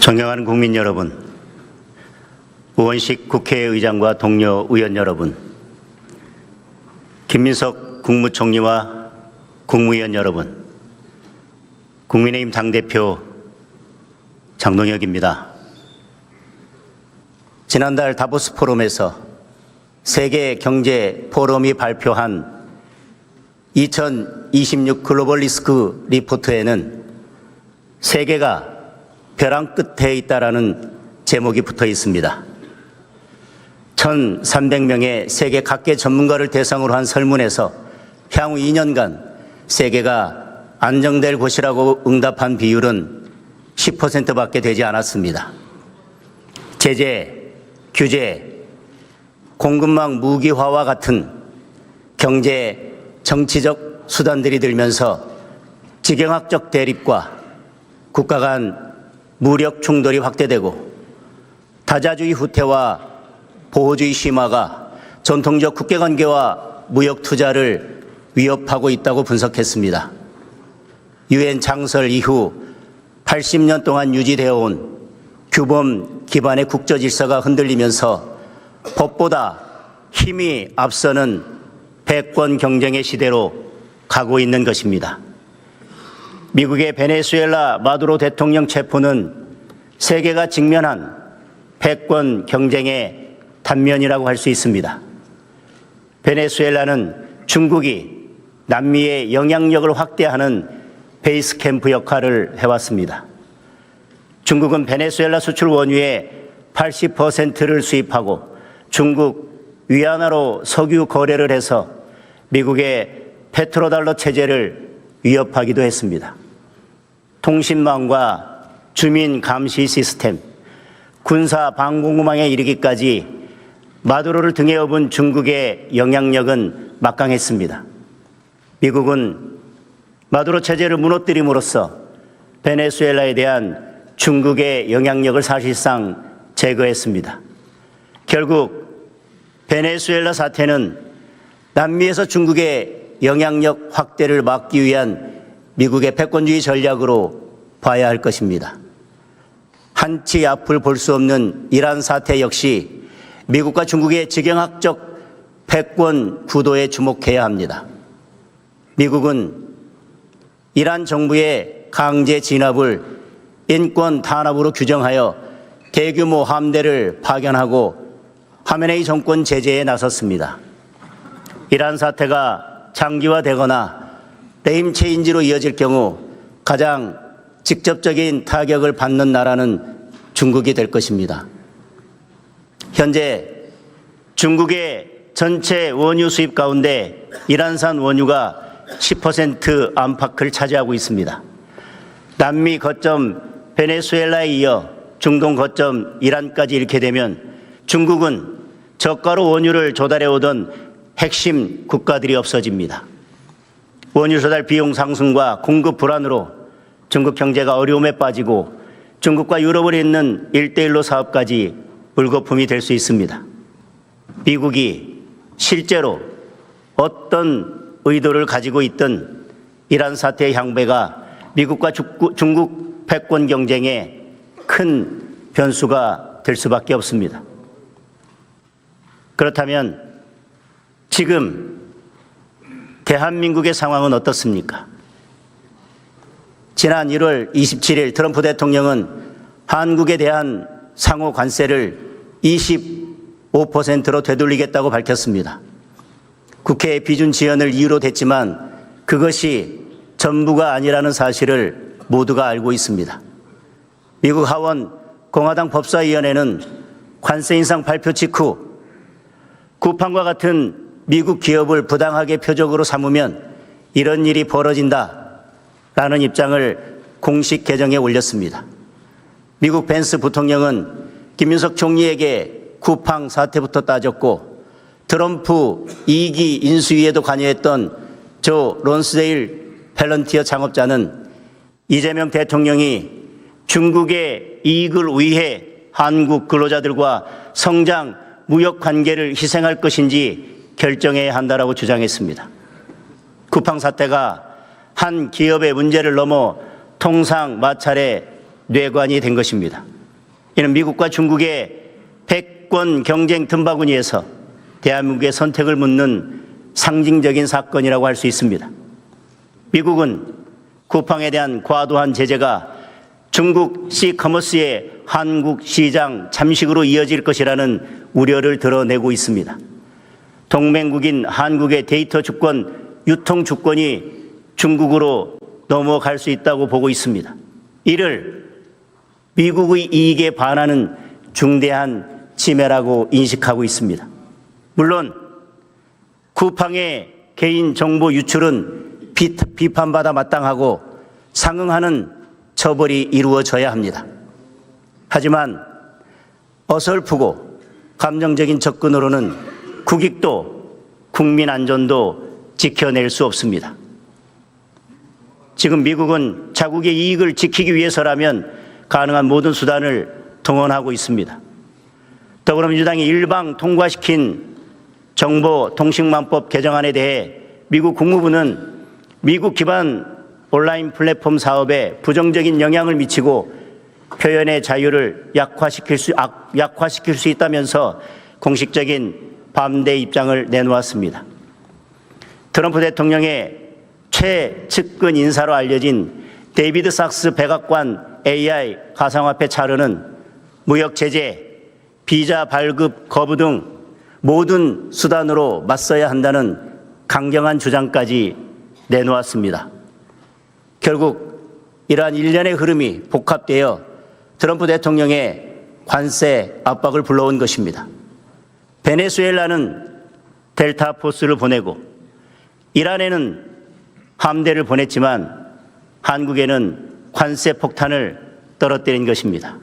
존경하는 국민 여러분, 우원식 국회의장과 동료 의원 여러분, 김민석 국무총리와 국무위원 여러분, 국민의힘 당대표 장동혁입니다. 지난달 다보스 포럼에서 세계 경제 포럼이 발표한 2026 글로벌 리스크 리포트에는 세계가 벼랑 끝에 있다라는 제목이 붙어 있습니다. 1,300명의 세계 각계 전문가를 대상으로 한 설문에서 향후 2년간 세계가 안정될 곳이라고 응답한 비율은 10%밖에 되지 않았습니다. 제재, 규제, 공급망 무기화와 같은 경제, 정치적 수단들이 들면서 지경학적 대립과 국가 간 무력 충돌이 확대되고 다자주의 후퇴와 보호주의 심화가 전통적 국제관계와 무역 투자를 위협하고 있다고 분석했습니다. 유엔 창설 이후 80년 동안 유지되어 온 규범 기반의 국제 질서가 흔들리면서 법보다 힘이 앞서는 패권 경쟁의 시대로 가고 있는 것입니다. 미국의 베네수엘라 마두로 대통령 체포는 세계가 직면한 패권 경쟁의 단면이라고 할 수 있습니다. 베네수엘라는 중국이 남미의 영향력을 확대하는 베이스 캠프 역할을 해왔습니다. 중국은 베네수엘라 수출 원유의 80%를 수입하고 중국 위안화로 석유 거래를 해서 미국의 페트로달러 체제를 위협하기도 했습니다. 통신망과 주민 감시 시스템, 군사 방공망에 이르기까지 마두로를 등에 업은 중국의 영향력은 막강했습니다. 미국은 마두로 체제를 무너뜨림으로써 베네수엘라에 대한 중국의 영향력을 사실상 제거했습니다. 결국 베네수엘라 사태는 남미에서 중국의 영향력 확대를 막기 위한 미국의 패권주의 전략으로 봐야 할 것입니다. 한치 앞을 볼 수 없는 이란 사태 역시 미국과 중국의 지경학적 패권 구도에 주목해야 합니다. 미국은 이란 정부의 강제 진압을 인권 탄압으로 규정하여 대규모 함대를 파견하고 하메네이 정권 제재에 나섰습니다. 이란 사태가 장기화되거나 레임 체인지로 이어질 경우 가장 직접적인 타격을 받는 나라는 중국이 될 것입니다. 현재 중국의 전체 원유 수입 가운데 이란산 원유가 10% 안팎을 차지하고 있습니다. 남미 거점 베네수엘라에 이어 중동 거점 이란까지 이렇게 되면 중국은 저가로 원유를 조달해 오던 핵심 국가들이 없어집니다. 원유 조달 비용 상승과 공급 불안으로 중국 경제가 어려움에 빠지고 중국과 유럽을 잇는 1대1로 사업까지 물거품이 될 수 있습니다. 미국이 실제로 어떤 의도를 가지고 있든 이란 사태의 향배가 미국과 중국 패권 경쟁에 큰 변수가 될 수밖에 없습니다. 그렇다면 지금 대한민국의 상황은 어떻습니까? 지난 1월 27일 트럼프 대통령은 한국에 대한 상호 관세를 25%로 되돌리겠다고 밝혔습니다. 국회의 비준 지연을 이유로 댔지만 그것이 전부가 아니라는 사실을 모두가 알고 있습니다. 미국 하원 공화당 법사위원회는 관세 인상 발표 직후 쿠팡과 같은 미국 기업을 부당하게 표적으로 삼으면 이런 일이 벌어진다라는 입장을 공식 계정에 올렸습니다. 미국 벤스 부통령은 김민석 총리에게 쿠팡 사태부터 따졌고 트럼프 2기 인수위에도 관여했던 조 론스데일 펠런티어 창업자는 이재명 대통령이 중국의 이익을 위해 한국 근로자들과 성장 무역 관계를 희생할 것인지 결정해야 한다라고 주장했습니다. 쿠팡 사태가 한 기업의 문제를 넘어 통상 마찰의 뇌관이 된 것입니다. 이는 미국과 중국의 패권 경쟁 tum바구니에서 대한민국의 선택을 묻는 상징적인 사건이라고 할 수 있습니다. 미국은 쿠팡에 대한 과도한 제재가 중국 시커머스의 한국 시장 잠식으로 이어질 것이라는 우려를 드러내고 있습니다. 동맹국인 한국의 데이터 주권, 유통 주권이 중국으로 넘어갈 수 있다고 보고 있습니다. 이를 미국의 이익에 반하는 중대한 침해라고 인식하고 있습니다. 물론 쿠팡의 개인정보 유출은 비판받아 마땅하고 상응하는 처벌이 이루어져야 합니다. 하지만 어설프고 감정적인 접근으로는 국익도 국민 안전도 지켜낼 수 없습니다. 지금 미국은 자국의 이익을 지키기 위해서라면 가능한 모든 수단을 동원하고 있습니다. 더불어민주당이 일방 통과시킨 정보통신망법 개정안에 대해 미국 국무부는 미국 기반 온라인 플랫폼 사업에 부정적인 영향을 미치고 표현의 자유를 약화시킬 수 있다면서 공식적인 반대 입장을 내놓았습니다. 트럼프 대통령의 최측근 인사로 알려진 데이비드 sak스 백악관 AI 가상화폐 차르는 무역 제재, 비자 발급 거부 등 모든 수단으로 맞서야 한다는 강경한 주장까지 내놓았습니다. 결국 이러한 일련의 흐름이 복합되어 트럼프 대통령의 관세 압박을 불러온 것입니다. 베네수엘라는 델타 포스를 보내고 이란에는 함대를 보냈지만 한국에는 관세 폭탄을 떨어뜨린 것입니다.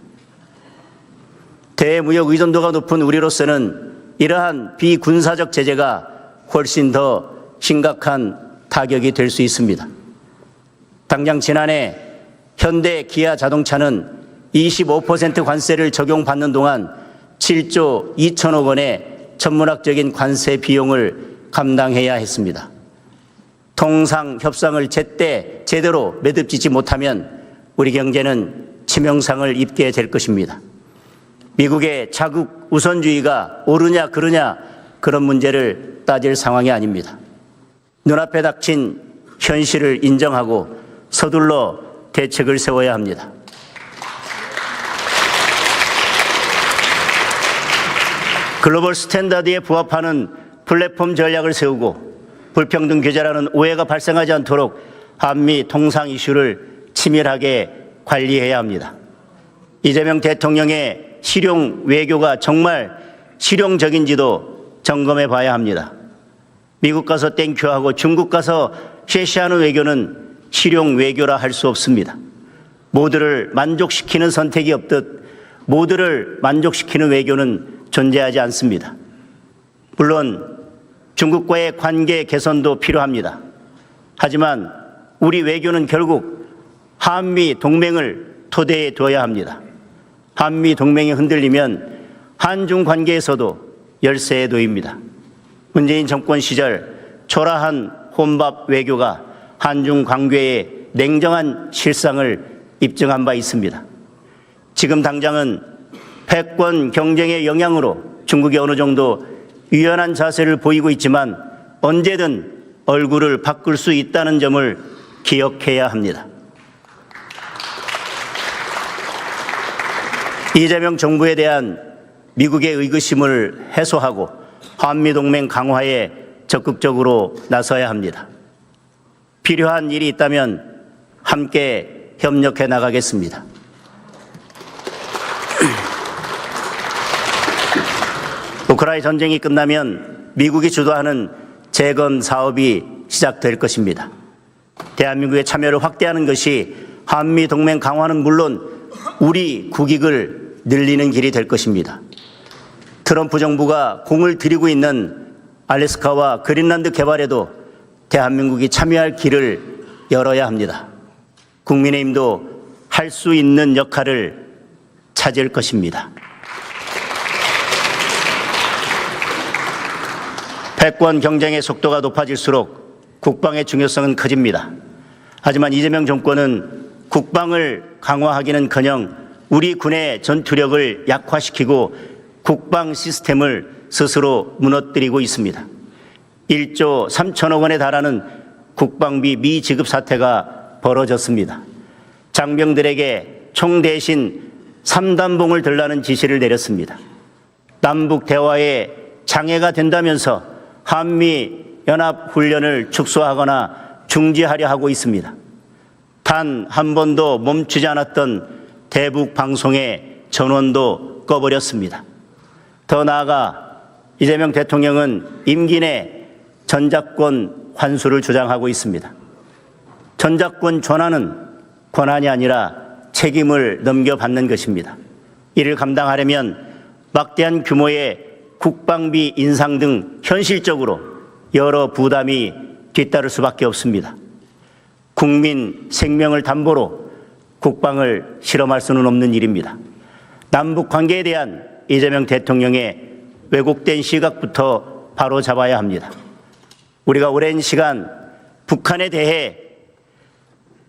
대무역 의존도가 높은 우리로서는 이러한 비군사적 제재가 훨씬 더 심각한 타격이 될 수 있습니다. 당장 지난해 현대 기아 자동차는 25% 관세를 적용받는 동안 7조 2천억 원의 천문학적인 관세 비용을 감당해야 했습니다. 통상 협상을 제대로 매듭짓지 못하면 우리 경제는 치명상을 입게 될 것입니다. 미국의 자국 우선주의가 옳으냐 그르냐 그런 문제를 따질 상황이 아닙니다. 눈앞에 닥친 현실을 인정하고 서둘러 대책을 세워야 합니다. 글로벌 스탠다드에 부합하는 플랫폼 전략을 세우고 불평등 규제라는 오해가 발생하지 않도록 한미 통상 이슈를 치밀하게 관리해야 합니다. 이재명 대통령의 실용 외교가 정말 실용적인지도 점검해 봐야 합니다. 미국 가서 땡큐하고 중국 가서 쉐시하는 외교는 실용 외교라 할 수 없습니다. 모두를 만족시키는 선택이 없듯 모두를 만족시키는 외교는 존재하지 않습니다. 물론 중국과의 관계 개선도 필요합니다. 하지만 우리 외교는 결국 한미 동맹을 토대에 둬야 합니다. 한미 동맹이 흔들리면 한중 관계에서도 열세에 놓입니다. 문재인 정권 시절 초라한 혼밥 외교가 한중 관계의 냉정한 실상을 입증한 바 있습니다. 지금 당장은 패권 경쟁의 영향으로 중국이 어느 정도 유연한 자세를 보이고 있지만 언제든 얼굴을 바꿀 수 있다는 점을 기억해야 합니다. 이재명 정부에 대한 미국의 의구심을 해소하고 한미동맹 강화에 적극적으로 나서야 합니다. 필요한 일이 있다면 함께 협력해 나가겠습니다. 우크라이나 전쟁이 끝나면 미국이 주도하는 재건 사업이 시작될 것입니다. 대한민국의 참여를 확대하는 것이 한미 동맹 강화는 물론 우리 국익을 늘리는 길이 될 것입니다. 트럼프 정부가 공을 들이고 있는 알래스카와 그린란드 개발에도 대한민국이 참여할 길을 열어야 합니다. 국민의힘도 할 수 있는 역할을 찾을 것입니다. 패권 경쟁의 속도가 높아질수록 국방의 중요성은 커집니다. 하지만 이재명 정권은 국방을 강화하기는커녕 우리 군의 전투력을 약화시키고 국방 시스템을 스스로 무너뜨리고 있습니다. 1조 3천억 원에 달하는 국방비 미지급 사태가 벌어졌습니다. 장병들에게 총 대신 3단봉을 들라는 지시를 내렸습니다. 남북 대화에 장애가 된다면서 한미 연합훈련을 축소하거나 중지하려 하고 있습니다. 단 한 번도 멈추지 않았던 대북 방송의 전원도 꺼버렸습니다. 더 나아가 이재명 대통령은 임기 내 전작권 환수를 주장하고 있습니다. 전작권 전환은 권한이 아니라 책임을 넘겨받는 것입니다. 이를 감당하려면 막대한 규모의 국방비 인상 등 현실적으로 여러 부담이 뒤따를 수밖에 없습니다. 국민 생명을 담보로 국방을 실험할 수는 없는 일입니다. 남북 관계에 대한 이재명 대통령의 왜곡된 시각부터 바로잡아야 합니다. 우리가 오랜 시간 북한에 대해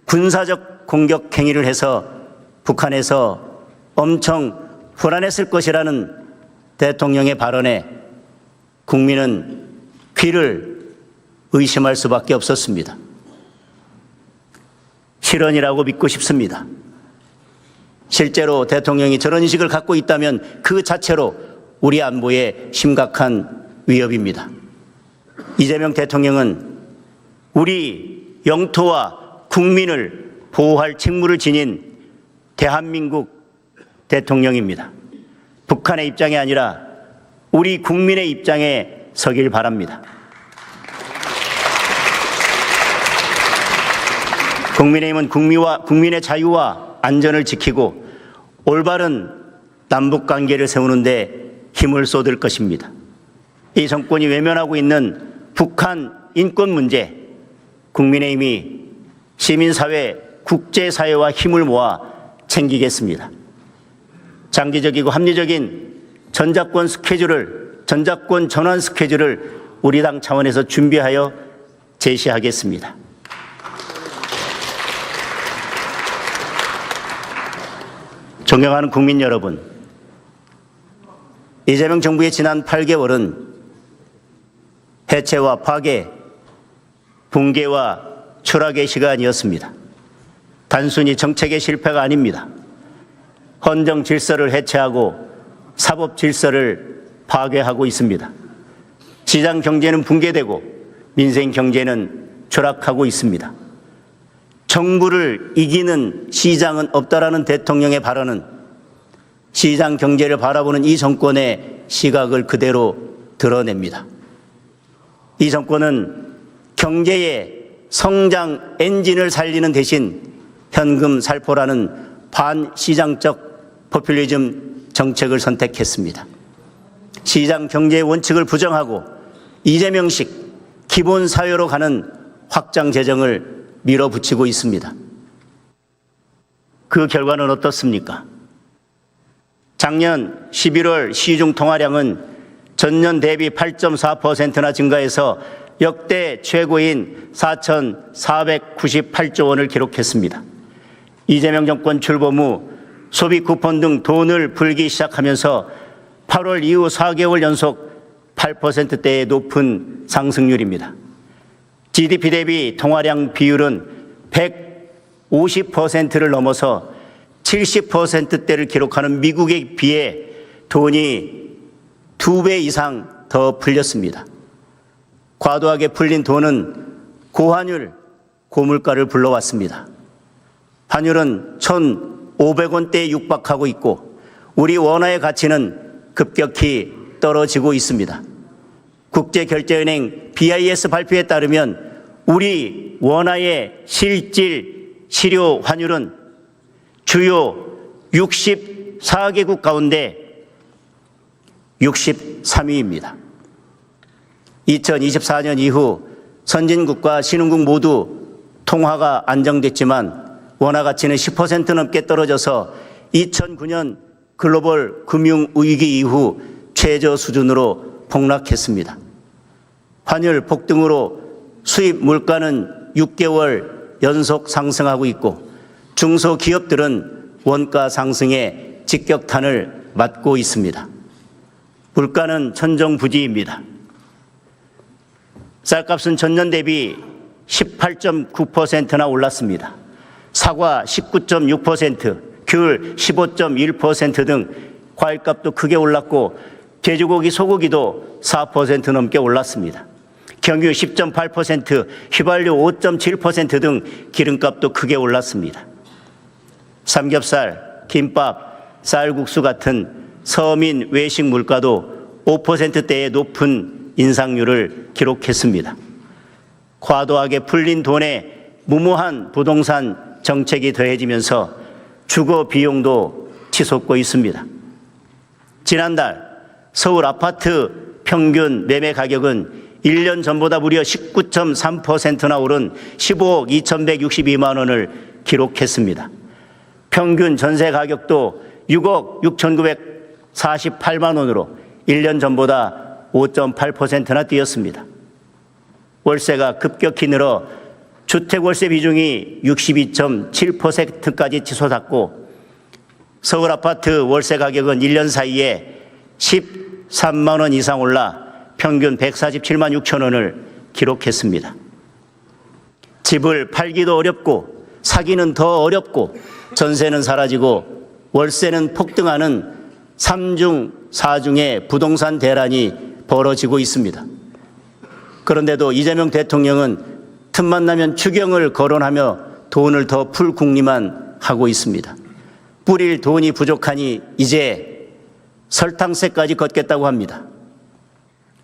군사적 공격 행위를 해서 북한에서 엄청 불안했을 것이라는 대통령의 발언에 국민은 귀를 의심할 수밖에 없었습니다. 실언이라고 믿고 싶습니다. 실제로 대통령이 저런 인식을 갖고 있다면 그 자체로 우리 안보에 심각한 위협입니다. 이재명 대통령은 우리 영토와 국민을 보호할 책무를 지닌 대한민국 대통령입니다. 북한의 입장이 아니라 우리 국민의 입장에 서길 바랍니다. 국민의힘은 국민의 자유와 안전을 지키고 올바른 남북관계를 세우는 데 힘을 쏟을 것입니다. 이 정권이 외면하고 있는 북한 인권 문제, 국민의힘이 시민사회, 국제사회와 힘을 모아 챙기겠습니다. 장기적이고 합리적인 전작권 전환 스케줄을 우리 당 차원에서 준비하여 제시하겠습니다. 존경하는 국민 여러분, 이재명 정부의 지난 8개월은 해체와 파괴, 붕괴와 추락의 시간이었습니다. 단순히 정책의 실패가 아닙니다. 헌정 질서를 해체하고 사법 질서를 파괴하고 있습니다. 시장 경제는 붕괴되고 민생 경제는 추락하고 있습니다. 정부를 이기는 시장은 없다라는 대통령의 발언은 시장 경제를 바라보는 이 정권의 시각을 그대로 드러냅니다. 이 정권은 경제의 성장 엔진을 살리는 대신 현금 살포라는 반시장적 포퓰리즘 정책을 선택했습니다. 시장 경제의 원칙을 부정하고 이재명식 기본 사회로 가는 확장 재정을 밀어붙이고 있습니다. 그 결과는 어떻습니까? 작년 11월 시중 통화량은 전년 대비 8.4%나 증가해서 역대 최고인 4,498조 원을 기록했습니다. 이재명 정권 출범 후 소비 쿠폰 등 돈을 풀기 시작하면서 8월 이후 4개월 연속 8%대의 높은 상승률입니다. GDP 대비 통화량 비율은 150%를 넘어서 70%대를 기록하는 미국에 비해 돈이 2배 이상 더 풀렸습니다. 과도하게 풀린 돈은 고환율, 고물가를 불러왔습니다. 환율은 1,500원대에 육박하고 있고 우리 원화의 가치는 급격히 떨어지고 있습니다. 국제결제은행 BIS 발표에 따르면 우리 원화의 실질 실효 환율은 주요 64개국 가운데 63위입니다. 2024년 이후 선진국과 신흥국 모두 통화가 안정됐지만 원화 가치는 10% 넘게 떨어져서 2009년 글로벌 금융위기 이후 최저 수준으로 폭락했습니다. 환율 폭등으로 수입 물가는 6개월 연속 상승하고 있고 중소기업들은 원가 상승에 직격탄을 맞고 있습니다. 물가는 천정부지입니다. 쌀값은 전년 대비 18.9%나 올랐습니다. 사과 19.6%, 귤 15.1% 등 과일값도 크게 올랐고 돼지고기, 소고기도 4% 넘게 올랐습니다. 경유 10.8%, 휘발유 5.7% 등 기름값도 크게 올랐습니다. 삼겹살, 김밥, 쌀국수 같은 서민 외식 물가도 5%대의 높은 인상률을 기록했습니다. 과도하게 풀린 돈에 무모한 부동산 정책이 더해지면서 주거 비용도 치솟고 있습니다. 지난달 서울 아파트 평균 매매 가격은 1년 전보다 무려 19.3%나 오른 15억 2,162만 원을 기록했습니다. 평균 전세 가격도 6억 6,948만 원으로 1년 전보다 5.8%나 뛰었습니다. 월세가 급격히 늘어 주택 월세 비중이 62.7%까지 치솟았고 서울 아파트 월세 가격은 1년 사이에 13만 원 이상 올라 평균 147만 6천 원을 기록했습니다. 집을 팔기도 어렵고 사기는 더 어렵고 전세는 사라지고 월세는 폭등하는 3중 4중의 부동산 대란이 벌어지고 있습니다. 그런데도 이재명 대통령은 틈만 나면 추경을 거론하며 돈을 더 풀 궁리만 하고 있습니다. 뿌릴 돈이 부족하니 이제 설탕세까지 걷겠다고 합니다.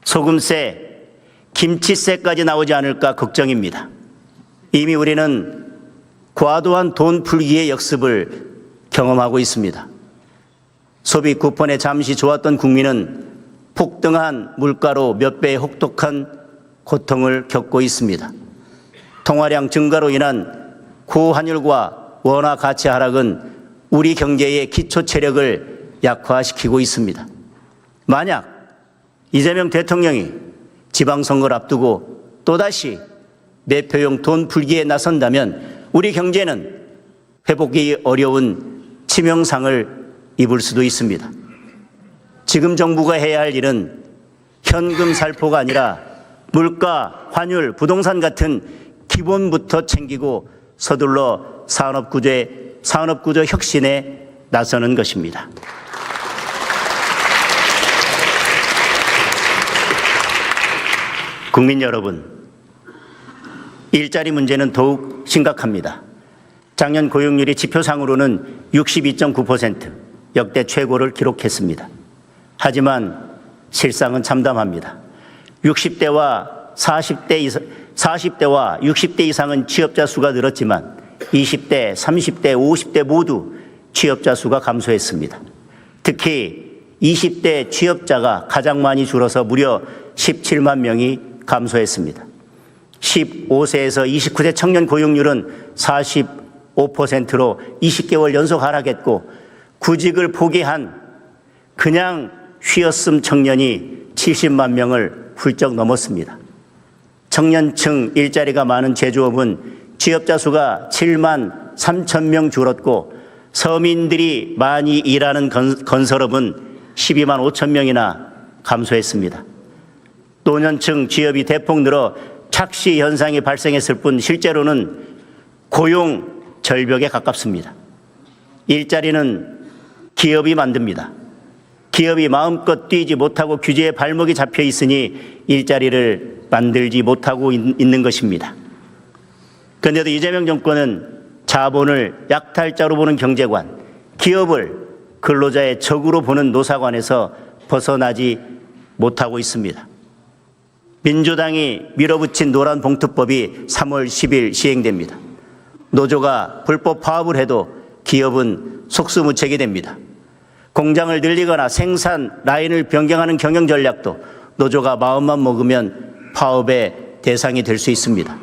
소금세, 김치세까지 나오지 않을까 걱정입니다. 이미 우리는 과도한 돈 풀기의 역습을 경험하고 있습니다. 소비 쿠폰에 잠시 좋았던 국민은 폭등한 물가로 몇 배의 혹독한 고통을 겪고 있습니다. 통화량 증가로 인한 고환율과 원화 가치 하락은 우리 경제의 기초 체력을 약화시키고 있습니다. 만약 이재명 대통령이 지방선거를 앞두고 또다시 매표용 돈 풀기에 나선다면 우리 경제는 회복이 어려운 치명상을 입을 수도 있습니다. 지금 정부가 해야 할 일은 현금 살포가 아니라 물가, 환율, 부동산 같은 기본부터 챙기고 서둘러 산업구조 혁신에 나서는 것입니다. 국민 여러분, 일자리 문제는 더욱 심각합니다. 작년 고용률이 지표상으로는 62.9%, 역대 최고를 기록했습니다. 하지만 실상은 참담합니다. 60대와 60대 이상은 취업자 수가 늘었지만 20대, 30대, 50대 모두 취업자 수가 감소했습니다. 특히 20대 취업자가 가장 많이 줄어서 무려 17만 명이 감소했습니다. 15세에서 29세 청년 고용률은 45%로 20개월 연속 하락했고 구직을 포기한 그냥 쉬었음 청년이 70만 명을 훌쩍 넘었습니다. 청년층 일자리가 많은 제조업은 취업자 수가 7만 3천 명 줄었고 서민들이 많이 일하는 건설업은 12만 5천 명이나 감소했습니다. 노년층 취업이 대폭 늘어 착시 현상이 발생했을 뿐 실제로는 고용 절벽에 가깝습니다. 일자리는 기업이 만듭니다. 기업이 마음껏 뛰지 못하고 규제에 발목이 잡혀 있으니 일자리를 만들지 못하고 있는 것입니다. 그런데도 이재명 정권은 자본을 약탈자로 보는 경제관, 기업을 근로자의 적으로 보는 노사관에서 벗어나지 못하고 있습니다. 민주당이 밀어붙인 노란봉투법이 3월 10일 시행됩니다. 노조가 불법 파업을 해도 기업은 속수무책이 됩니다. 공장을 늘리거나 생산 라인을 변경하는 경영 전략도 노조가 마음만 먹으면 파업의 대상이 될 수 있습니다.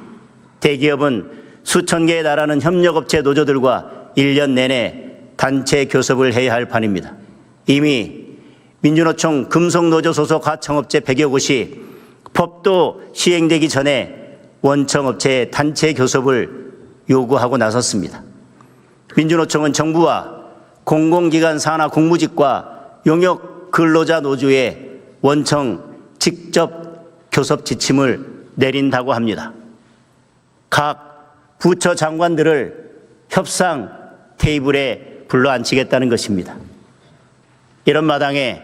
대기업은 수천 개에 달하는 협력업체 노조들과 1년 내내 단체 교섭을 해야 할 판입니다. 이미 민주노총 금속노조 소속 하청업체 100여 곳이 법도 시행되기 전에 원청업체의 단체 교섭을 요구하고 나섰습니다. 민주노총은 정부와 공공기관 산하 공무직과 용역 근로자 노조의 원청 직접 교섭 지침을 내린다고 합니다. 각 부처 장관들을 협상 테이블에 불러앉히겠다는 것입니다. 이런 마당에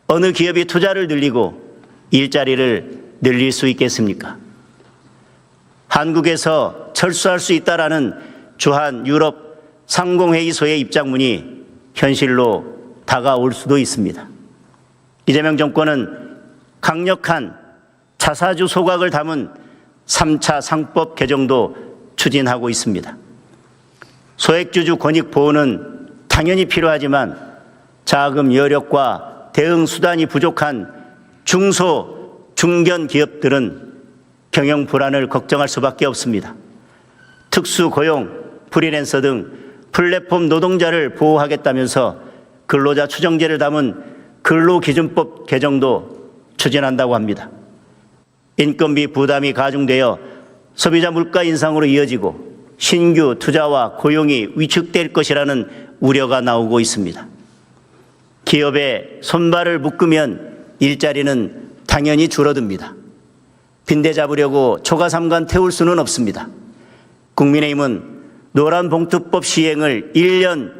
어느 기업이 투자를 늘리고 일자리를 늘릴 수 있겠습니까? 한국에서 철수할 수 있다라는 주한 유럽 상공회의소의 입장문이 현실로 다가올 수도 있습니다. 이재명 정권은 강력한 자사주 소각을 담은 3차 상법 개정도 추진하고 있습니다. 소액주주 권익 보호는 당연히 필요하지만 자금 여력과 대응 수단이 부족한 중소, 중견 기업들은 경영 불안을 걱정할 수밖에 없습니다. 특수고용, 프리랜서 등 플랫폼 노동자를 보호하겠다면서 근로자 추정제를 담은 근로기준법 개정도 추진한다고 합니다. 인건비 부담이 가중되어 소비자 물가 인상으로 이어지고 신규 투자와 고용이 위축될 것이라는 우려가 나오고 있습니다. 기업에 손발을 묶으면 일자리는 당연히 줄어듭니다. 빈대 잡으려고 초가삼간 태울 수는 없습니다. 국민의힘은 노란봉투법 시행을 1년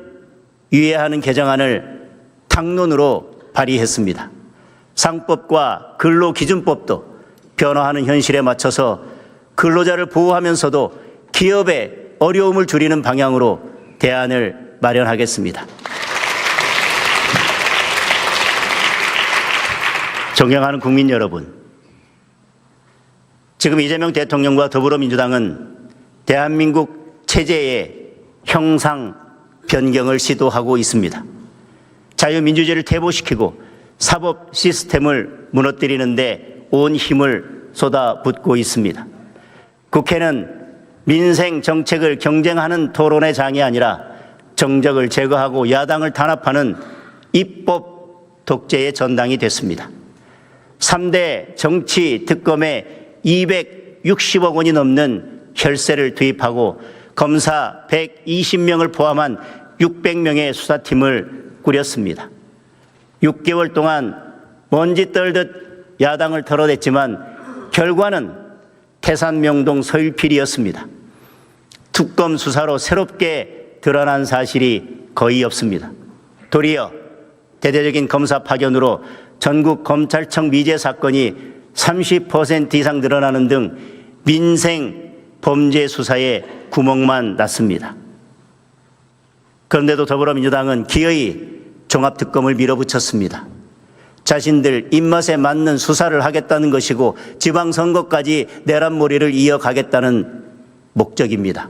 유예하는 개정안을 당론으로 발의했습니다. 상법과 근로기준법도 변화하는 현실에 맞춰서 근로자를 보호하면서도 기업의 어려움을 줄이는 방향으로 대안을 마련하겠습니다. 존경하는 국민 여러분, 지금 이재명 대통령과 더불어민주당은 대한민국 체제의 형상 변경을 시도하고 있습니다. 자유민주주의를 퇴보시키고 사법 시스템을 무너뜨리는 데 온 힘을 쏟아붓고 있습니다. 국회는 민생 정책을 경쟁하는 토론의 장이 아니라 정적을 제거하고 야당을 단합하는 입법 독재의 전당이 됐습니다. 3대 정치 특검에 260억 원이 넘는 혈세를 투입하고 검사 120명을 포함한 600명의 수사팀을 꾸렸습니다. 6개월 동안 먼지 떨듯 야당을 털어냈지만 결과는 태산명동 서일필이었습니다. 특검 수사로 새롭게 드러난 사실이 거의 없습니다. 도리어 대대적인 검사 파견으로 전국 검찰청 미제 사건이 30% 이상 늘어나는 등 민생 범죄 수사에 구멍만 났습니다. 그런데도 더불어민주당은 기어이 종합특검을 밀어붙였습니다. 자신들 입맛에 맞는 수사를 하겠다는 것이고 지방선거까지 내란몰이를 이어가겠다는 목적입니다.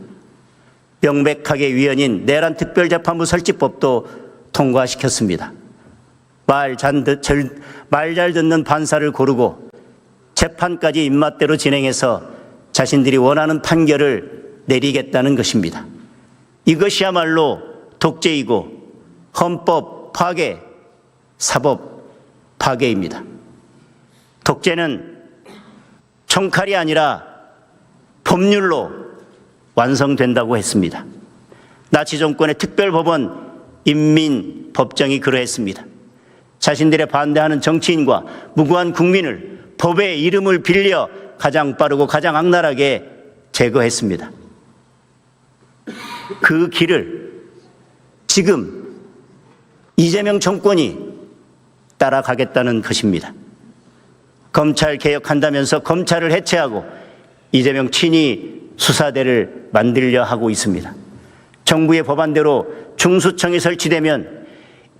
명백하게 위헌인 내란특별재판부 설치법도 통과시켰습니다. 말 잘 듣는 판사를 고르고 재판까지 입맛대로 진행해서 자신들이 원하는 판결을 내리겠다는 것입니다. 이것이야말로 독재이고 헌법 파괴, 사법 파괴입니다. 독재는 총칼이 아니라 법률로 완성된다고 했습니다. 나치 정권의 특별법원 인민법정이 그러했습니다. 자신들의 반대하는 정치인과 무고한 국민을 법의 이름을 빌려 가장 빠르고 가장 악랄하게 제거했습니다. 그 길을 지금 이재명 정권이 따라가겠다는 것입니다. 검찰 개혁한다면서 검찰을 해체하고 이재명 친위 수사대를 만들려 하고 있습니다. 정부의 법안대로 중수청이 설치되면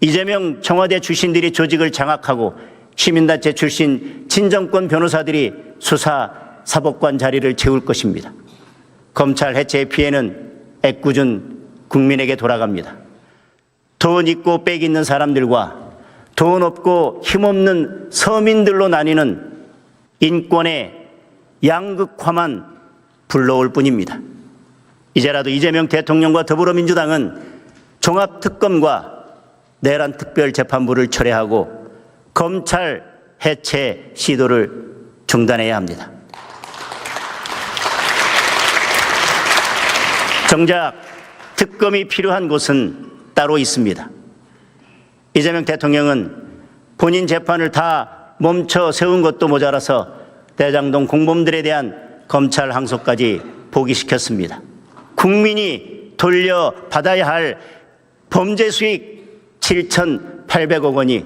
이재명 청와대 출신들이 조직을 장악하고 시민단체 출신 친정권 변호사들이 수사 사법관 자리를 채울 것입니다. 검찰 해체의 피해는 애꿎은 국민에게 돌아갑니다. 돈 있고 빽 있는 사람들과 돈 없고 힘없는 서민들로 나뉘는 인권의 양극화만 불러올 뿐입니다. 이제라도 이재명 대통령과 더불어민주당은 종합특검과 내란 특별재판부를 철회하고 검찰 해체 시도를 중단해야 합니다. 정작 특검이 필요한 곳은 따로 있습니다. 이재명 대통령은 본인 재판을 다 멈춰 세운 것도 모자라서 대장동 공범들에 대한 검찰 항소까지 포기시켰습니다. 국민이 돌려받아야 할 범죄 수익 7,800억 원이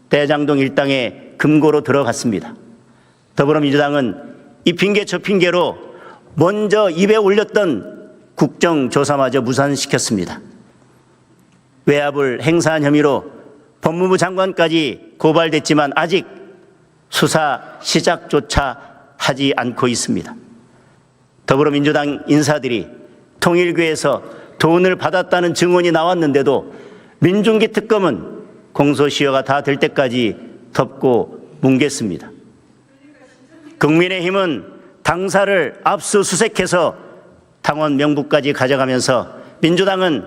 대장동 일당의 금고로 들어갔습니다. 더불어민주당은 이 핑계 저 핑계로 먼저 입에 올렸던 국정조사마저 무산시켰습니다. 외압을 행사한 혐의로 법무부 장관까지 고발됐지만 아직 수사 시작조차 하지 않고 있습니다. 더불어민주당 인사들이 통일교에서 돈을 받았다는 증언이 나왔는데도 민중기 특검은 공소시효가 다 될 때까지 덮고 뭉갰습니다. 국민의힘은 당사를 압수수색해서 당원 명부까지 가져가면서 민주당은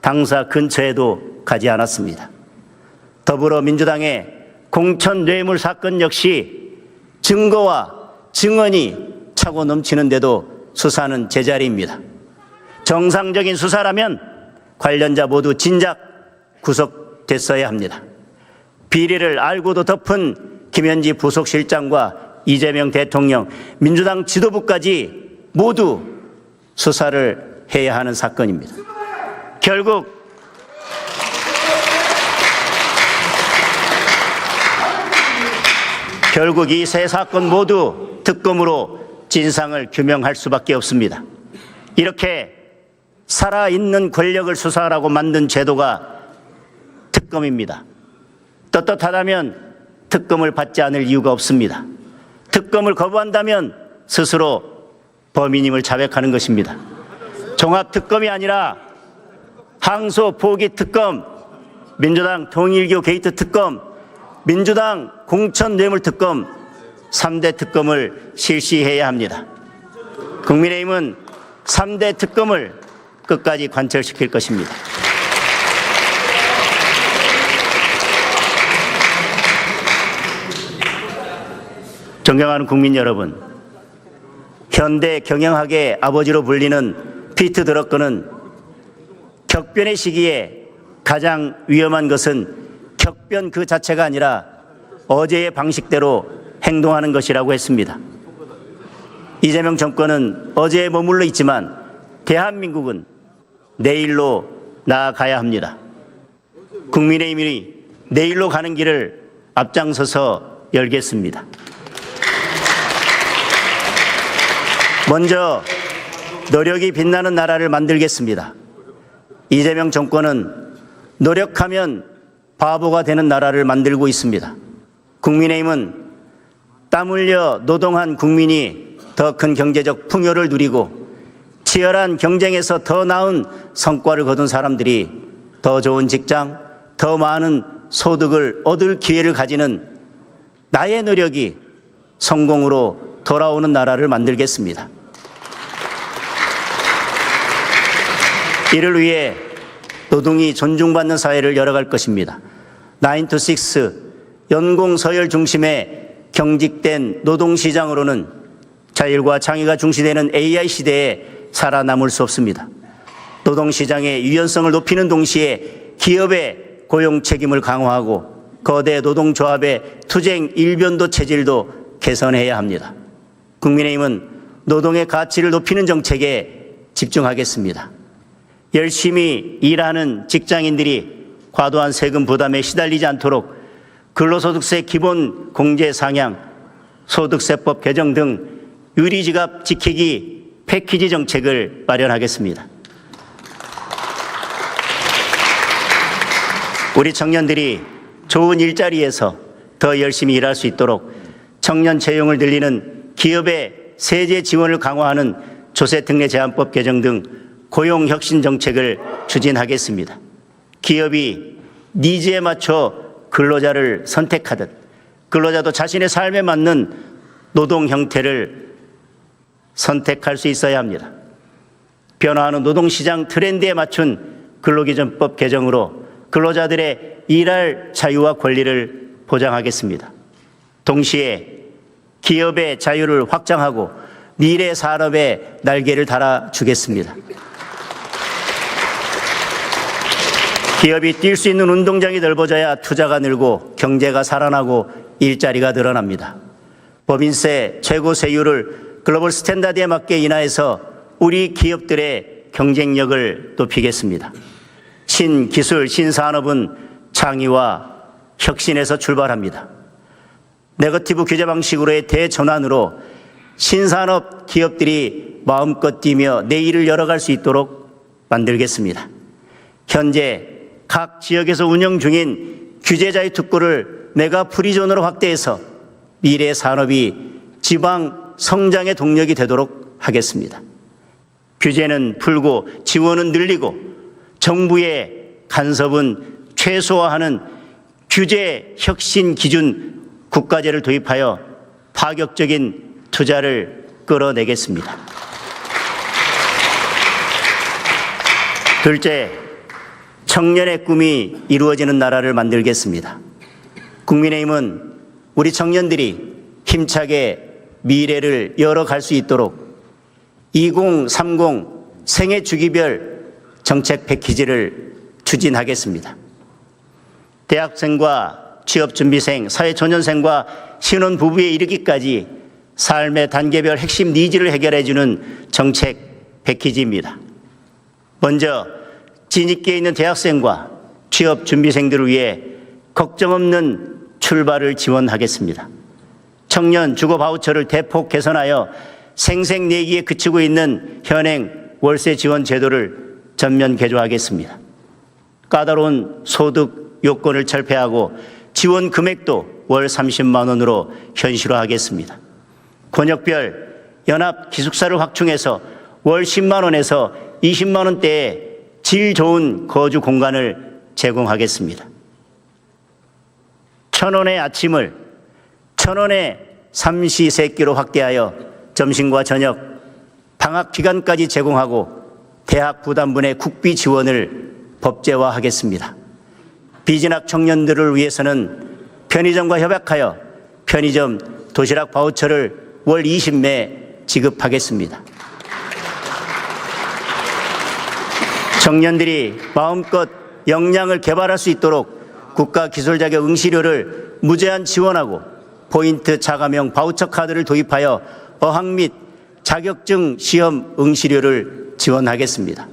당사 근처에도 가지 않았습니다. 더불어민주당의 공천 뇌물 사건 역시 증거와 증언이 차고 넘치는데도 수사는 제자리입니다. 정상적인 수사라면 관련자 모두 진작 구속됐어야 합니다. 비리를 알고도 덮은 김현지 부속실장과 이재명 대통령, 민주당 지도부까지 모두 수사를 해야 하는 사건입니다. 결국 이 세 사건 모두 특검으로 진상을 규명할 수밖에 없습니다. 이렇게 살아있는 권력을 수사하라고 만든 제도가 특검입니다. 떳떳하다면 특검을 받지 않을 이유가 없습니다. 특검을 거부한다면 스스로 범인임을 자백하는 것입니다. 종합특검이 아니라 항소 포기 특검, 민주당 통일교 게이트 특검, 민주당 공천 뇌물 특검, 3대 특검을 실시해야 합니다. 국민의힘은 3대 특검을 끝까지 관철시킬 것입니다. 존경하는 국민 여러분, 현대 경영학의 아버지로 불리는 피트 드러커는 격변의 시기에 가장 위험한 것은 격변 그 자체가 아니라 어제의 방식대로 행동하는 것이라고 했습니다. 이재명 정권은 어제에 머물러 있지만 대한민국은 내일로 나아가야 합니다. 국민의힘이 내일로 가는 길을 앞장서서 열겠습니다. 먼저 노력이 빛나는 나라를 만들겠습니다. 이재명 정권은 노력하면 바보가 되는 나라를 만들고 있습니다. 국민의힘은 땀 흘려 노동한 국민이 더 큰 경제적 풍요를 누리고 치열한 경쟁에서 더 나은 성과를 거둔 사람들이 더 좋은 직장, 더 많은 소득을 얻을 기회를 가지는 나의 노력이 성공으로 돌아오는 나라를 만들겠습니다. 이를 위해 노동이 존중받는 사회를 열어갈 것입니다. 9to6 연공 서열 중심의 경직된 노동시장으로는 자율과 창의가 중시되는 AI 시대에 살아남을 수 없습니다. 노동시장의 유연성을 높이는 동시에 기업의 고용 책임을 강화하고 거대 노동조합의 투쟁 일변도 체질도 개선해야 합니다. 국민의힘은 노동의 가치를 높이는 정책에 집중하겠습니다. 열심히 일하는 직장인들이 과도한 세금 부담에 시달리지 않도록 근로소득세 기본 공제 상향, 소득세법 개정 등 유리지갑 지키기 패키지 정책을 마련하겠습니다. 우리 청년들이 좋은 일자리에서 더 열심히 일할 수 있도록 청년 채용을 늘리는 기업의 세제 지원을 강화하는 조세특례 제한법 개정 등 고용혁신 정책을 추진하겠습니다. 기업이 니즈에 맞춰 근로자를 선택하듯 근로자도 자신의 삶에 맞는 노동 형태를 선택할 수 있어야 합니다. 변화하는 노동시장 트렌드에 맞춘 근로기준법 개정으로 근로자들의 일할 자유와 권리를 보장하겠습니다. 동시에 기업의 자유를 확장하고 미래 산업의 날개를 달아주겠습니다. 기업이 뛸 수 있는 운동장이 넓어져야 투자가 늘고 경제가 살아나고 일자리가 늘어납니다. 법인세 최고 세율을 글로벌 스탠다드에 맞게 인하해서 우리 기업들의 경쟁력을 높이겠습니다. 신기술, 신산업은 창의와 혁신에서 출발합니다. 네거티브 규제 방식으로의 대전환으로 신산업 기업들이 마음껏 뛰며 내일을 열어갈 수 있도록 만들겠습니다. 현재 각 지역에서 운영 중인 규제자의 특구를 메가 프리존으로 확대해서 미래 산업이 지방 성장의 동력이 되도록 하겠습니다. 규제는 풀고 지원은 늘리고 정부의 간섭은 최소화하는 규제 혁신 기준 국가제를 도입하여 파격적인 투자를 끌어내겠습니다. 둘째, 청년의 꿈이 이루어지는 나라를 만들겠습니다. 국민의힘은 우리 청년들이 힘차게 미래를 열어갈 수 있도록 2030 생애 주기별 정책 패키지를 추진하겠습니다. 대학생과 취업준비생, 사회초년생과 신혼부부에 이르기까지 삶의 단계별 핵심 니즈를 해결해주는 정책 패키지입니다. 먼저 진입기에 있는 대학생과 취업준비생들을 위해 걱정 없는 출발을 지원하겠습니다. 청년 주거 바우처를 대폭 개선하여 생색내기에 그치고 있는 현행 월세 지원 제도를 전면 개조하겠습니다. 까다로운 소득 요건을 철폐하고 지원 금액도 월 30만 원으로 현실화하겠습니다. 권역별 연합 기숙사를 확충해서 월 10만 원에서 20만 원대의 질 좋은 거주 공간을 제공하겠습니다. 1,000원의 아침을 1,000원의 삼시세끼로 확대하여 점심과 저녁, 방학 기간까지 제공하고 대학 부담분의 국비 지원을 법제화하겠습니다. 비진학 청년들을 위해서는 편의점과 협약하여 편의점 도시락 바우처를 월 20매 지급하겠습니다. 청년들이 마음껏 역량을 개발할 수 있도록 국가 기술 자격 응시료를 무제한 지원하고 포인트 차감형 바우처 카드를 도입하여 어학 및 자격증 시험 응시료를 지원하겠습니다.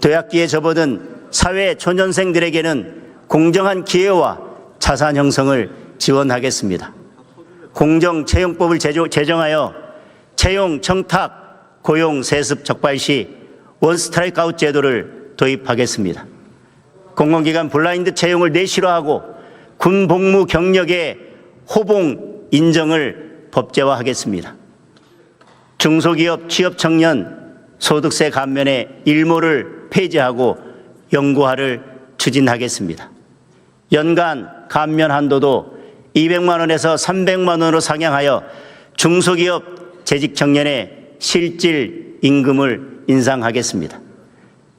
도약기에 접어든 사회 초년생들에게는 공정한 기회와 자산 형성을 지원하겠습니다. 공정채용법을 제정하여 채용, 청탁, 고용, 세습 적발 시 원스트라이크 아웃 제도를 도입하겠습니다. 공공기관 블라인드 채용을 내실화하고 군 복무 경력의 호봉 인정을 법제화하겠습니다. 중소기업 취업 청년 소득세 감면의 일모를 폐지하고 영구화를 추진하겠습니다. 연간 감면 한도도 200만 원에서 300만 원으로 상향하여 중소기업 재직 청년의 실질 임금을 인상하겠습니다.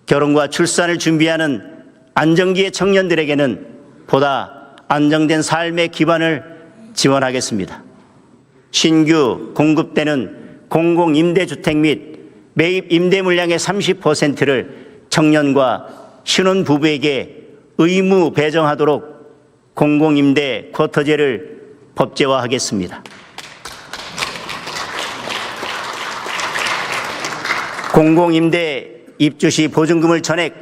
결혼과 출산을 준비하는 안정기의 청년들에게는 보다 안정된 삶의 기반을 지원하겠습니다. 신규 공급되는 공공임대주택 및 매입 임대 물량의 30%를 청년과 신혼부부에게 의무 배정하도록 공공임대 쿼터제를 법제화하겠습니다. 공공임대 입주 시 보증금을 전액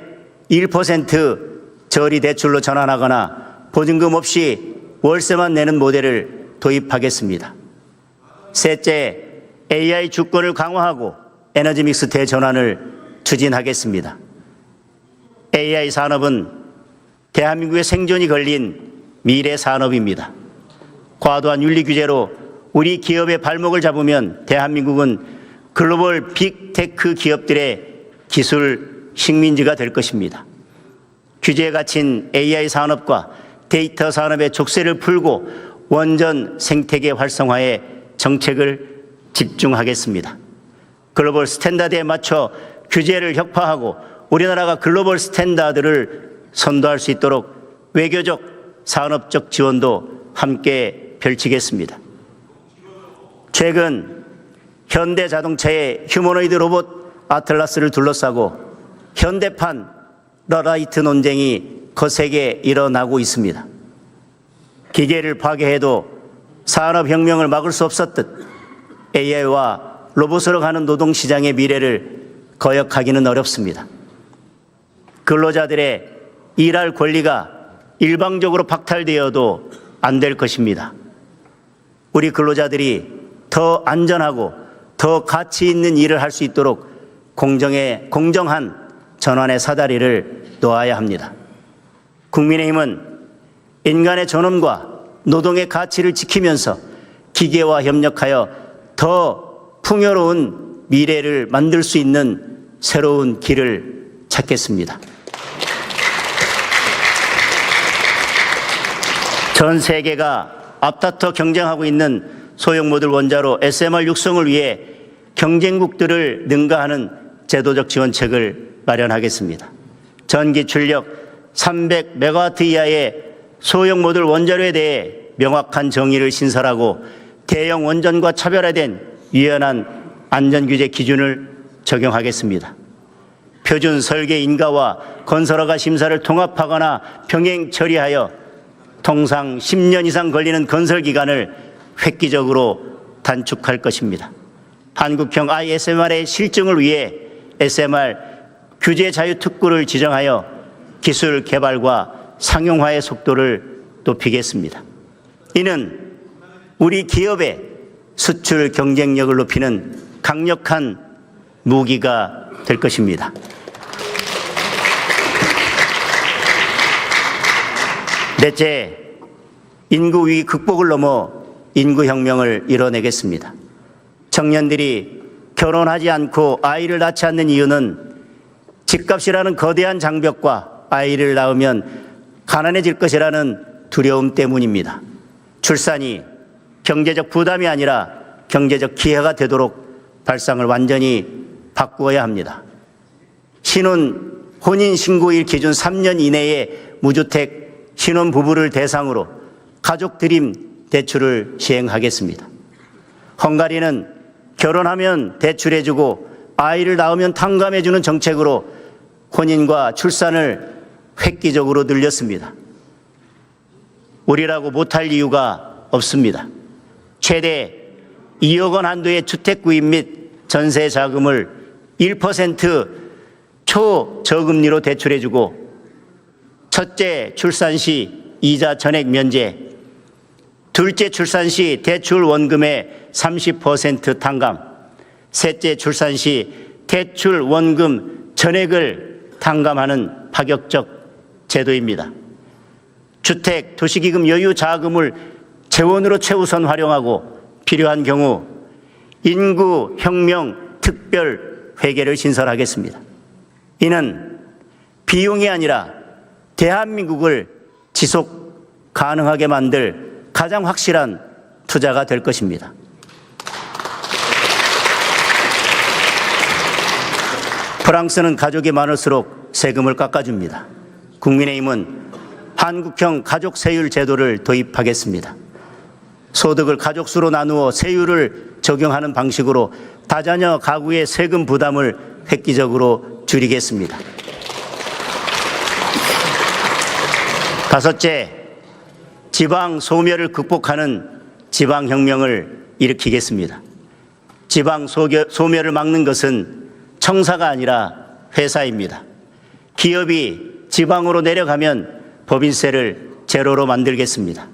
1% 저리 대출로 전환하거나 보증금 없이 월세만 내는 모델을 도입하겠습니다. 셋째, AI 주권을 강화하고 에너지 믹스 대전환을 추진하겠습니다. AI 산업은 대한민국의 생존이 걸린 미래 산업입니다. 과도한 윤리 규제로 우리 기업의 발목을 잡으면 대한민국은 글로벌 빅테크 기업들의 기술 식민지가 될 것입니다. 규제에 갇힌 AI 산업과 데이터 산업의 족쇄를 풀고 원전 생태계 활성화에 정책을 집중하겠습니다. 글로벌 스탠다드에 맞춰 규제를 혁파하고 우리나라가 글로벌 스탠다드를 선도할 수 있도록 외교적, 산업적 지원도 함께 펼치겠습니다. 최근 현대자동차의 휴머노이드 로봇 아틀라스를 둘러싸고 현대판 러라이트 논쟁이 거세게 일어나고 있습니다. 기계를 파괴해도 산업혁명을 막을 수 없었듯 AI와 로봇으로 가는 노동시장의 미래를 거역하기는 어렵습니다. 근로자들의 일할 권리가 일방적으로 박탈되어도 안 될 것입니다. 우리 근로자들이 더 안전하고 더 가치 있는 일을 할 수 있도록 공정한 전환의 사다리를 놓아야 합니다. 국민의힘은 인간의 존엄과 노동의 가치를 지키면서 기계와 협력하여 더 풍요로운 미래를 만들 수 있는 새로운 길을 찾겠습니다. 전 세계가 앞다퉈 경쟁하고 있는 소형 모듈 원자로 SMR 육성을 위해 경쟁국들을 능가하는 제도적 지원책을 마련하겠습니다. 전기 출력 300메가와트 이하의 소형 모듈 원자로에 대해 명확한 정의를 신설하고 대형 원전과 차별화된 유연한 안전규제 기준을 적용하겠습니다. 표준 설계 인가와 건설허가 심사를 통합하거나 병행 처리하여 통상 10년 이상 걸리는 건설 기간을 획기적으로 단축할 것입니다. 한국형 ISMR의 실증을 위해 SMR 규제 자유 특구를 지정하여 기술 개발과 상용화의 속도를 높이겠습니다. 이는 우리 기업의 수출 경쟁력을 높이는 강력한 무기가 될 것입니다. 넷째, 인구 위기 극복을 넘어 인구혁명을 이뤄내겠습니다. 청년들이 결혼하지 않고 아이를 낳지 않는 이유는 집값이라는 거대한 장벽과 아이를 낳으면 가난해질 것이라는 두려움 때문입니다. 출산이 경제적 부담이 아니라 경제적 기회가 되도록 발상을 완전히 바꾸어야 합니다. 혼인신고일 기준 3년 이내에 무주택 신혼부부를 대상으로 가족 드림 대출을 시행하겠습니다. 헝가리는 결혼하면 대출해주고 아이를 낳으면 탕감해주는 정책으로 혼인과 출산을 획기적으로 늘렸습니다. 우리라고 못할 이유가 없습니다. 최대 2억 원 한도의 주택 구입 및 전세 자금을 1% 초저금리로 대출해주고 첫째 출산 시 이자 전액 면제, 둘째 출산 시 대출 원금의 30% 탕감, 셋째 출산 시 대출 원금 전액을 탕감하는 파격적 제도입니다. 주택, 도시기금 여유 자금을 재원으로 최우선 활용하고 필요한 경우 인구혁명 특별 회계를 신설하겠습니다. 이는 비용이 아니라 대한민국을 지속 가능하게 만들 가장 확실한 투자가 될 것입니다. 프랑스는 가족이 많을수록 세금을 깎아줍니다. 국민의힘은 한국형 가족 세율 제도를 도입하겠습니다. 소득을 가족수로 나누어 세율을 적용하는 방식으로 다자녀 가구의 세금 부담을 획기적으로 줄이겠습니다. 다섯째, 지방 소멸을 극복하는 지방혁명을 일으키겠습니다. 지방 소멸을 막는 것은 청사가 아니라 회사입니다. 기업이 지방으로 내려가면 법인세를 제로로 만들겠습니다.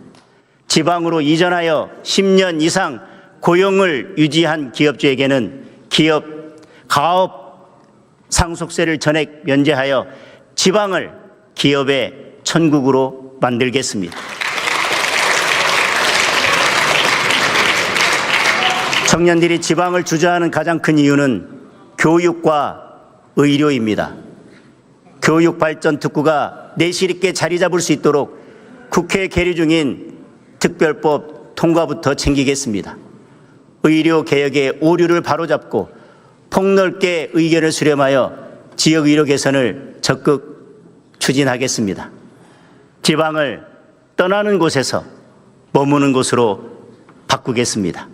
지방으로 이전하여 10년 이상 고용을 유지한 기업주에게는 가업 상속세를 전액 면제하여 지방을 기업의 천국으로 만들겠습니다. 청년들이 지방을 주저하는 가장 큰 이유는 교육과 의료입니다. 교육 발전 특구가 내실 있게 자리 잡을 수 있도록 국회 계류 중인 특별법 통과부터 챙기겠습니다. 의료개혁의 오류를 바로잡고 폭넓게 의견을 수렴하여 지역의료 개선을 적극 추진하겠습니다. 지방을 떠나는 곳에서 머무는 곳으로 바꾸겠습니다.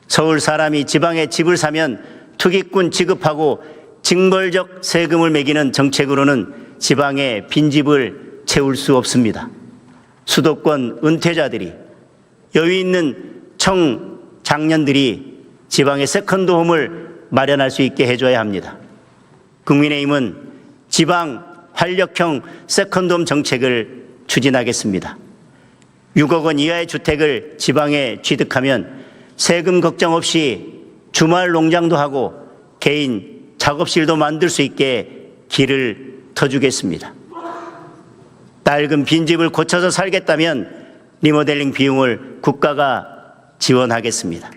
서울 사람이 지방에 집을 사면 투기꾼 취급하고 징벌적 세금을 매기는 정책으로는 지방의 빈집을 채울 수 없습니다. 수도권 은퇴자들이, 여유 있는 청장년들이 지방의 세컨드홈을 마련할 수 있게 해줘야 합니다. 국민의힘은 지방 활력형 세컨드홈 정책을 추진하겠습니다. 6억 원 이하의 주택을 지방에 취득하면 세금 걱정 없이 주말 농장도 하고 개인 작업실도 만들 수 있게 길을 터주겠습니다. 낡은 빈집을 고쳐서 살겠다면 리모델링 비용을 국가가 지원하겠습니다.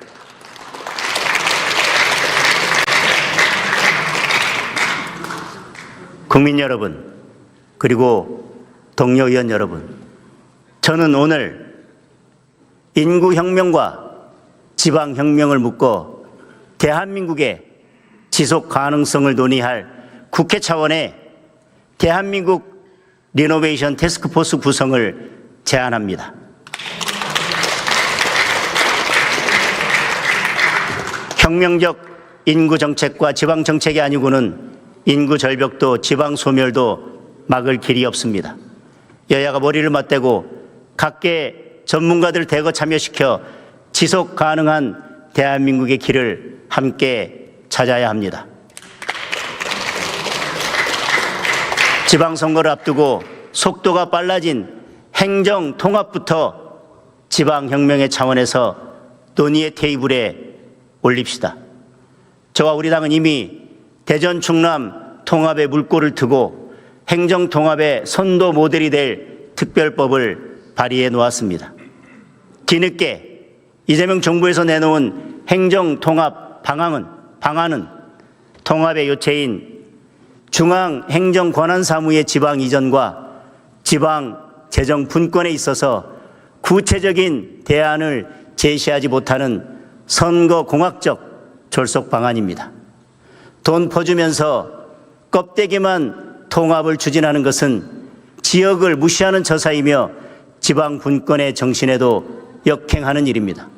국민 여러분, 그리고 동료 의원 여러분, 저는 오늘 인구혁명과 지방혁명을 묶어 대한민국의 지속 가능성을 논의할 국회 차원의 대한민국 리노베이션 태스크포스 구성을 제안합니다. 혁명적 인구정책과 지방정책이 아니고는 인구 절벽도 지방 소멸도 막을 길이 없습니다. 여야가 머리를 맞대고 각계 전문가들 대거 참여시켜 지속 가능한 대한민국의 길을 함께 찾아야 합니다. 지방선거를 앞두고 속도가 빨라진 행정 통합부터 지방혁명의 차원에서 논의의 테이블에 올립시다. 저와 우리 당은 이미 대전 충남 통합의 물꼬를 트고 행정 통합의 선도 모델이 될 특별법을 발의해 놓았습니다. 뒤늦게 이재명 정부에서 내놓은 행정 통합 방안은 통합의 요체인 중앙행정권한사무의 지방 이전과 지방 재정 분권에 있어서 구체적인 대안을 제시하지 못하는 선거공학적 졸속 방안입니다. 돈 퍼주면서 껍데기만 통합을 추진하는 것은 지역을 무시하는 처사이며 지방 분권의 정신에도 역행하는 일입니다.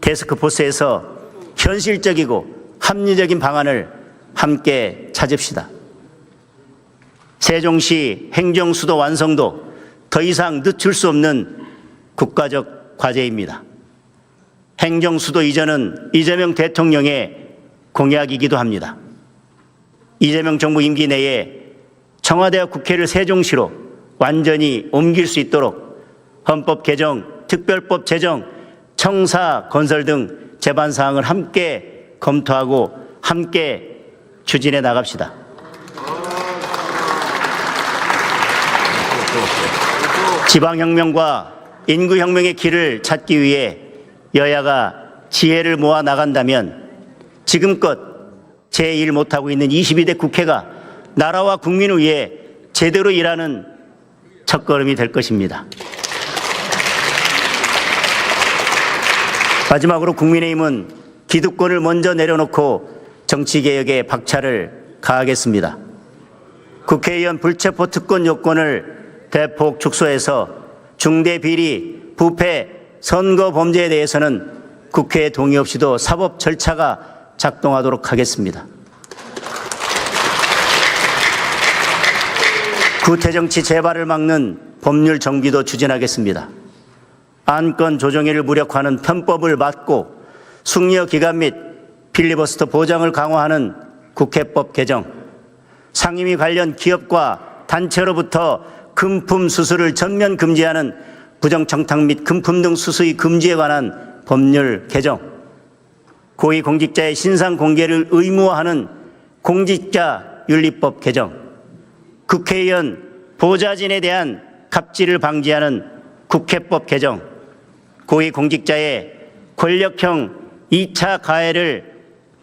태스크포스에서 현실적이고 합리적인 방안을 함께 찾읍시다. 세종시 행정수도 완성도 더 이상 늦출 수 없는 국가적 과제입니다. 행정수도 이전은 이재명 대통령의 공약이기도 합니다. 이재명 정부 임기 내에 청와대와 국회를 세종시로 완전히 옮길 수 있도록 헌법 개정, 특별법 제정, 청사 건설 등 제반 사항을 함께 검토하고 함께 추진해 나갑시다. 지방혁명과 인구혁명의 길을 찾기 위해 여야가 지혜를 모아 나간다면 지금껏 제1 못하고 있는 22대 국회가 나라와 국민을 위해 제대로 일하는 첫걸음이 될 것입니다. 마지막으로 국민의힘은 기득권을 먼저 내려놓고 정치개혁에 박차를 가하겠습니다. 국회의원 불체포 특권 요건을 대폭 축소해서 중대비리, 부패, 선거 범죄에 대해서는 국회의 동의 없이도 사법 절차가 작동하도록 하겠습니다. 구태정치 재발을 막는 법률 정비도 추진하겠습니다. 안건 조정위를 무력화하는 편법을 막고 숙려 기간 및 필리버스터 보장을 강화하는 국회법 개정, 상임위 관련 기업과 단체로부터 금품 수수를 전면 금지하는 부정청탁 및 금품 등 수수의 금지에 관한 법률 개정, 고위공직자의 신상 공개를 의무화하는 공직자윤리법 개정, 국회의원 보좌진에 대한 갑질을 방지하는 국회법 개정, 고위공직자의 권력형 2차 가해를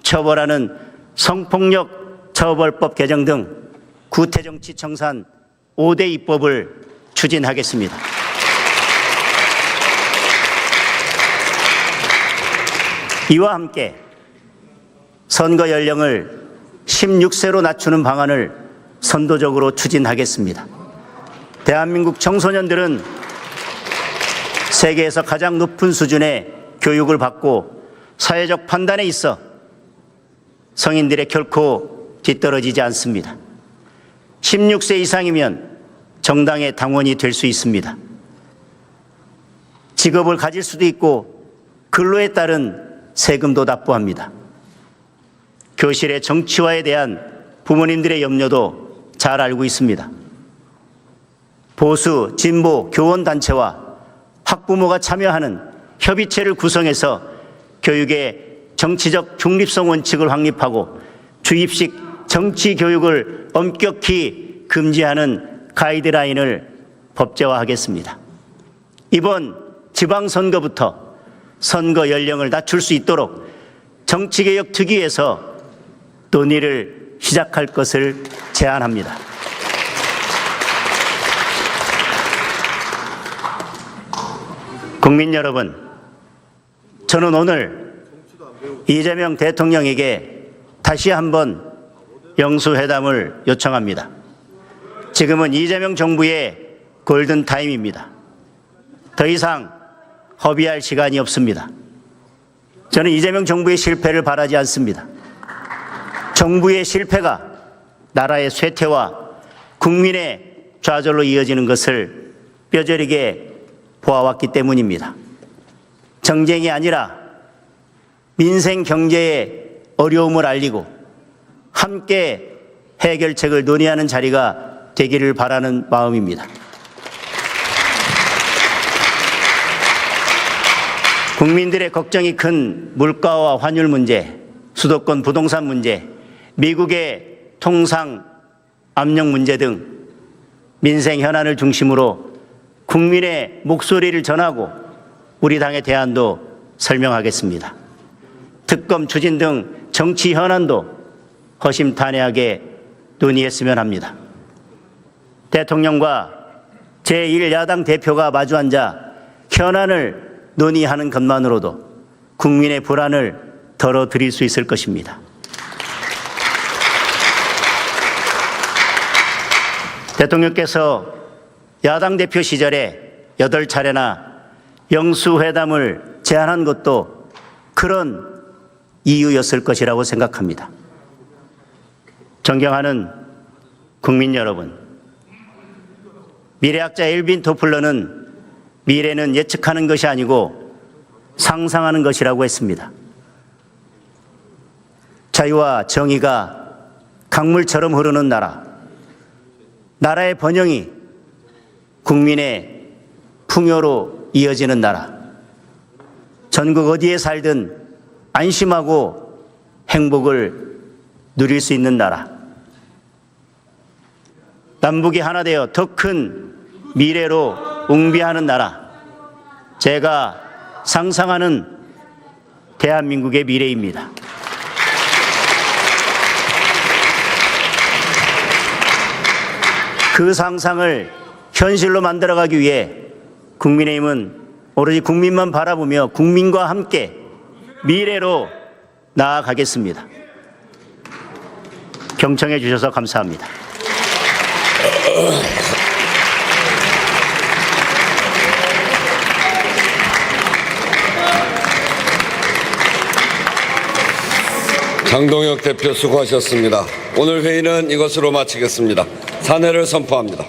처벌하는 성폭력 처벌법 개정 등 구태정치 청산 5대 입법을 추진하겠습니다. 이와 함께 선거 연령을 16세로 낮추는 방안을 선도적으로 추진하겠습니다. 대한민국 청소년들은 세계에서 가장 높은 수준의 교육을 받고 사회적 판단에 있어 성인들에 결코 뒤떨어지지 않습니다. 16세 이상이면 정당의 당원이 될 수 있습니다. 직업을 가질 수도 있고 근로에 따른 세금도 납부합니다. 교실의 정치화에 대한 부모님들의 염려도 잘 알고 있습니다. 보수, 진보, 교원단체와 학부모가 참여하는 협의체를 구성해서 교육의 정치적 중립성 원칙을 확립하고 주입식 정치 교육을 엄격히 금지하는 가이드라인을 법제화하겠습니다. 이번 지방선거부터 선거 연령을 낮출 수 있도록 정치개혁 특위에서 논의를 시작할 것을 제안합니다. 국민 여러분, 저는 오늘 이재명 대통령에게 다시 한번 영수회담을 요청합니다. 지금은 이재명 정부의 골든타임입니다. 더 이상 허비할 시간이 없습니다. 저는 이재명 정부의 실패를 바라지 않습니다. 정부의 실패가 나라의 쇠퇴와 국민의 좌절로 이어지는 것을 뼈저리게 보아왔기 때문입니다. 정쟁이 아니라 민생 경제의 어려움을 알리고 함께 해결책을 논의하는 자리가 되기를 바라는 마음입니다. 국민들의 걱정이 큰 물가와 환율 문제, 수도권 부동산 문제, 미국의 통상 압력 문제 등 민생 현안을 중심으로 국민의 목소리를 전하고 우리 당의 대안도 설명하겠습니다. 특검 추진 등 정치 현안도 허심탄회하게 논의했으면 합니다. 대통령과 제1야당 대표가 마주 앉아 현안을 논의하는 것만으로도 국민의 불안을 덜어드릴 수 있을 것입니다. 대통령께서 야당 대표 시절에 8차례나 영수회담을 제안한 것도 그런 이유였을 것이라고 생각합니다. 존경하는 국민 여러분, 미래학자 엘빈 토플러는 미래는 예측하는 것이 아니고 상상하는 것이라고 했습니다. 자유와 정의가 강물처럼 흐르는 나라, 나라의 번영이 국민의 풍요로 이어지는 나라, 전국 어디에 살든 안심하고 행복을 누릴 수 있는 나라, 남북이 하나 되어 더 큰 미래로 웅비하는 나라, 제가 상상하는 대한민국의 미래입니다. 그 상상을 현실로 만들어가기 위해 국민의힘은 오로지 국민만 바라보며 국민과 함께 미래로 나아가겠습니다. 경청해 주셔서 감사합니다. 장동혁 대표 수고하셨습니다. 오늘 회의는 이것으로 마치겠습니다. 산회를 선포합니다.